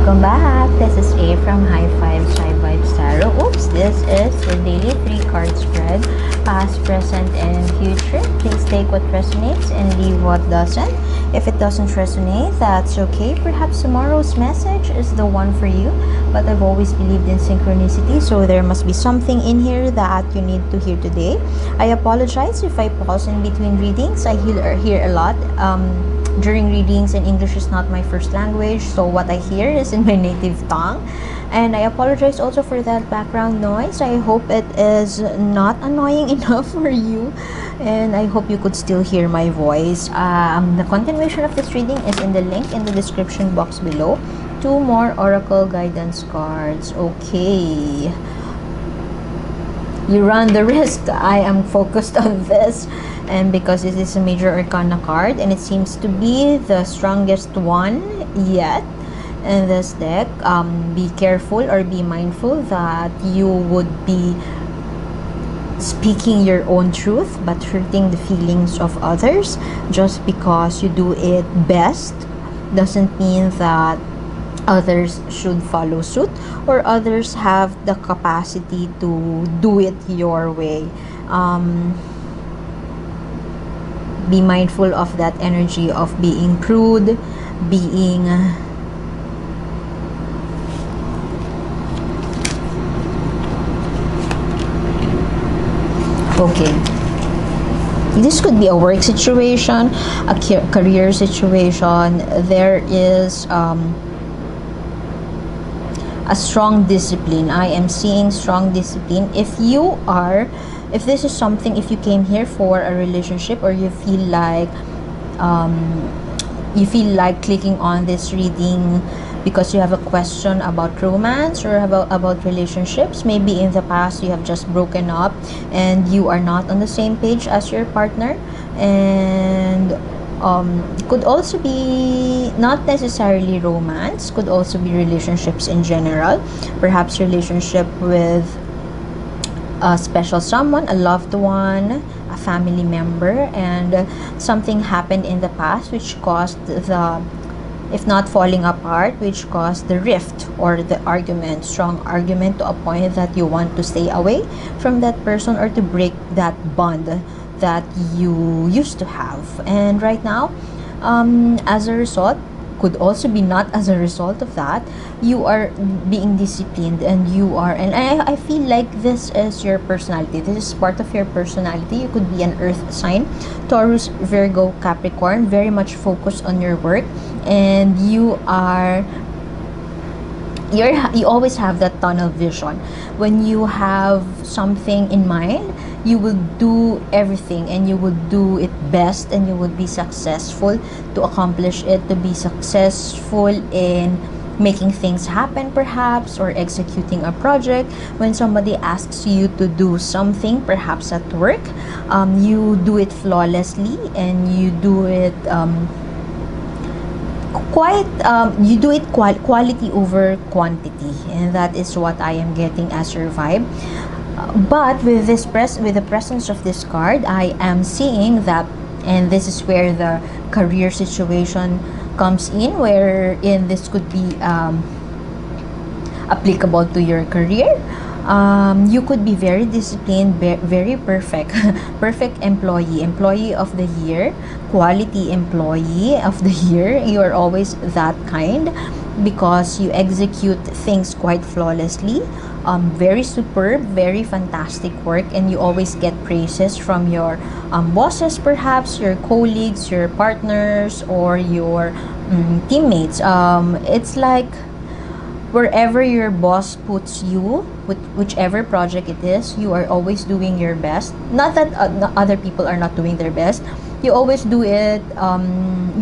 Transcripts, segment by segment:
Welcome back. This is A from High Five Chai Vibes Tarot. Oops, this is your daily 3-card spread. Past, present, and future. Please take what resonates and leave what doesn't. If it doesn't resonate, that's okay. Perhaps tomorrow's message is the one for you. But I've always believed in synchronicity, so there must be something in here that you need to hear today. I apologize if I pause in between readings. I hear a lot during readings, and English is not my first language, so what I hear is in my native tongue. And I apologize also for that background noise. I hope it is not annoying enough for you, and I hope you could still hear my voice. The continuation of this reading is in the link in the description box below. 2 more oracle guidance cards. Okay, you run the risk. I am focused on this, and because it is a major arcana card and it seems to be the strongest one yet in this deck, be careful or be mindful that you would be speaking your own truth but hurting the feelings of others. Just because you do it best doesn't mean that others should follow suit or others have the capacity to do it your way. Be mindful of that energy of being prude, being okay. This could be a work situation, a career situation. There is a strong discipline. I am seeing strong discipline. If this is something, if you came here for a relationship, or you feel like clicking on this reading because you have a question about romance or about relationships, maybe in the past you have just broken up and you are not on the same page as your partner, and could also be not necessarily romance, could also be relationships in general. Perhaps relationship with a special someone, a loved one, a family member, and something happened in the past which caused the, if not falling apart, which caused the rift or the argument, strong argument, to a point that you want to stay away from that person or to break that bond that you used to have. And right now, as a result, could also be not as a result of that, you are being disciplined, and I feel like this is your personality. This is part of your personality. You could be an earth sign, Taurus, Virgo, Capricorn, very much focused on your work, and you always have that tunnel vision. When you have something in mind, you will do everything and you will do it best, and you will be successful to accomplish it, to be successful in making things happen, perhaps, or executing a project. When somebody asks you to do something, perhaps at work, you do it flawlessly, and you do it quality over quantity, and that is what I am getting as your vibe. But with the presence of this card, I am seeing that, and this is where the career situation comes in, wherein this could be applicable to your career. You could be very disciplined, very perfect employee of the year, quality employee of the year. You are always that kind because you execute things quite flawlessly. Very superb, very fantastic work, and you always get praises from your bosses, perhaps your colleagues, your partners, or your teammates. It's like wherever your boss puts you, with whichever project it is, you are always doing your best. Not that other people are not doing their best. You always do it.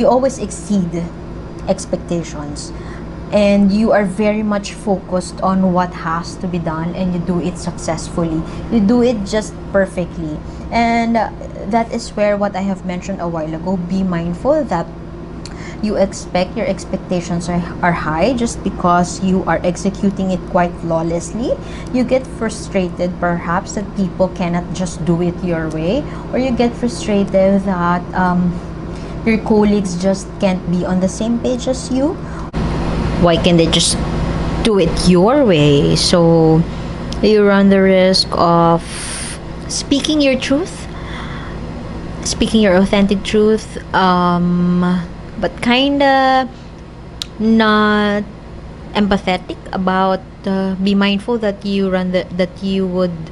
You always exceed expectations, and you are very much focused on what has to be done, and you do it successfully. You do it just perfectly, and that is where what I have mentioned a while ago. Be mindful that your expectations are high just because you are executing it quite flawlessly. You get frustrated perhaps that people cannot just do it your way, or you get frustrated that your colleagues just can't be on the same page as you. Why can't they just do it your way? So you run the risk of speaking your truth, speaking your authentic truth, but kinda not empathetic about. Be mindful that that you would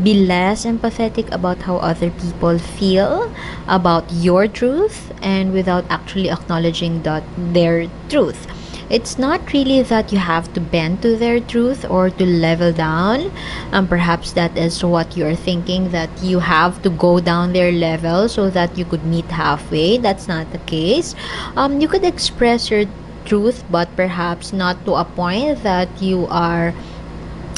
be less empathetic about how other people feel about your truth, and without actually acknowledging that their truth. It's not really that you have to bend to their truth or to level down. Perhaps that is what you're thinking, that you have to go down their level so that you could meet halfway. That's not the case. You could express your truth, but perhaps not to a point that you are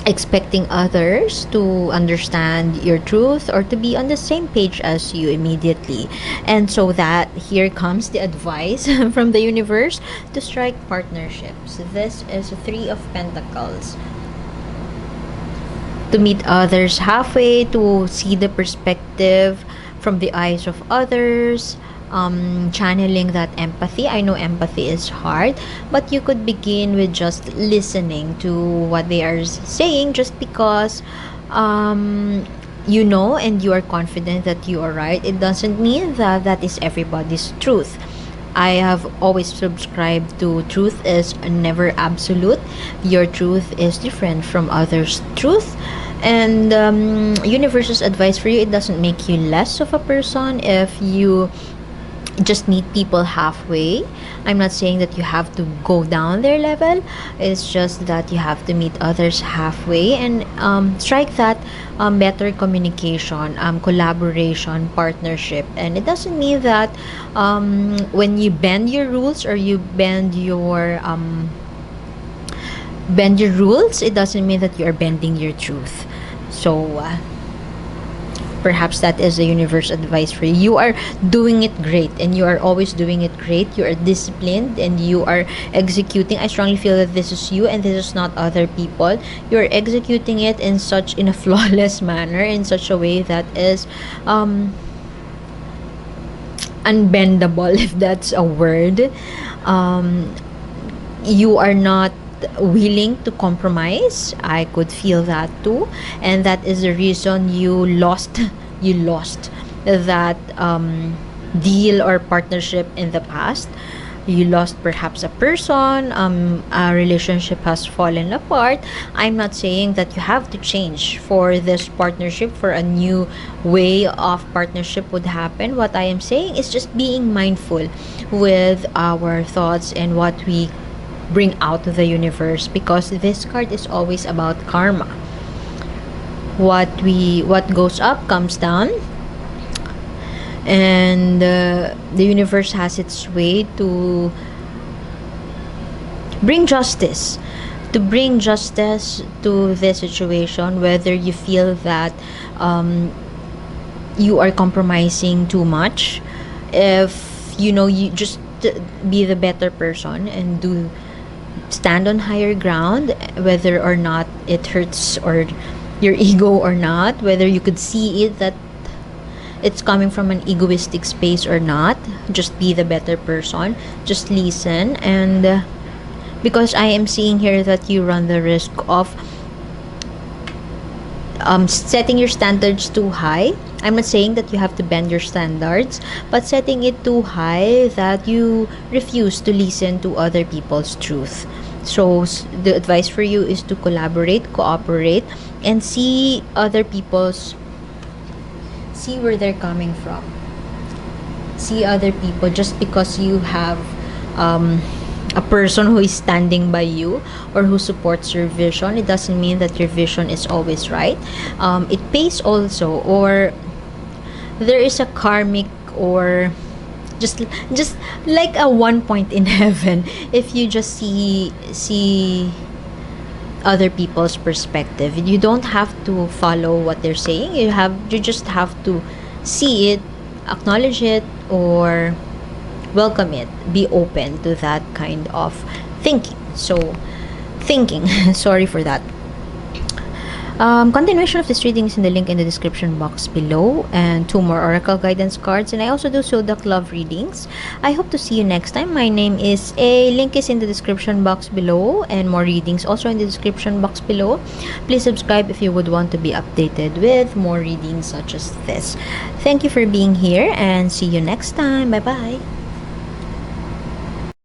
expecting others to understand your truth or to be on the same page as you immediately. And so that here comes the advice from the universe to strike partnerships. This is a 3 of Pentacles. To meet others halfway, to see the perspective from the eyes of others, channeling that empathy. I know empathy is hard, but you could begin with just listening to what they are saying, just because you know and you are confident that you are right. It doesn't mean that that is everybody's truth. I have always subscribed to truth is never absolute. Your truth is different from others' truth. And universe's advice for you, it doesn't make you less of a person if you just meet people halfway. I'm not saying that you have to go down their level. It's just that you have to meet others halfway and strike that better communication, collaboration, partnership. And it doesn't mean that when you bend your rules or you bend your rules, it doesn't mean that you are bending your truth. So perhaps that is the universe advice for you. You are doing it great, and you are always doing it great. You are disciplined and you are executing. I strongly feel that this is you and this is not other people. You are executing it in a flawless manner, in such a way that is unbendable, if that's a word. You are not willing to compromise. I could feel that too, and that is the reason you lost that deal or partnership in the past. You lost perhaps a person, a relationship has fallen apart. I'm not saying that you have to change for this partnership, for a new way of partnership would happen. What I am saying is just being mindful with our thoughts and what we bring out to the universe, because this card is always about karma. What goes up comes down, and the universe has its way to bring justice to this situation, whether you feel that you are compromising too much. If you just be the better person and stand on higher ground, whether or not it hurts or your ego or not, whether you could see it that it's coming from an egoistic space or not. Just be the better person, just listen. And because I am seeing here that you run the risk of setting your standards too high. I'm not saying that you have to bend your standards, but setting it too high that you refuse to listen to other people's truth. So the advice for you is to collaborate, cooperate, and see where they're coming from. See other people. Just because you have a person who is standing by you or who supports your vision, it doesn't mean that your vision is always right. It pays also, or there is a karmic, or just like a one point in heaven, if you just see other people's perspective. You don't have to follow what they're saying. You just have to see it, acknowledge it, or welcome it. Be open to that kind of thinking. Sorry for that. Continuation of this reading is in the link in the description box below, and 2 more oracle guidance cards, and I also do zodiac love readings. I hope to see you next time. My name is A. Link is in the description box below, and more readings also in the description box below. Please subscribe if you would want to be updated with more readings such as this. Thank you for being here, and see you next time. Bye bye.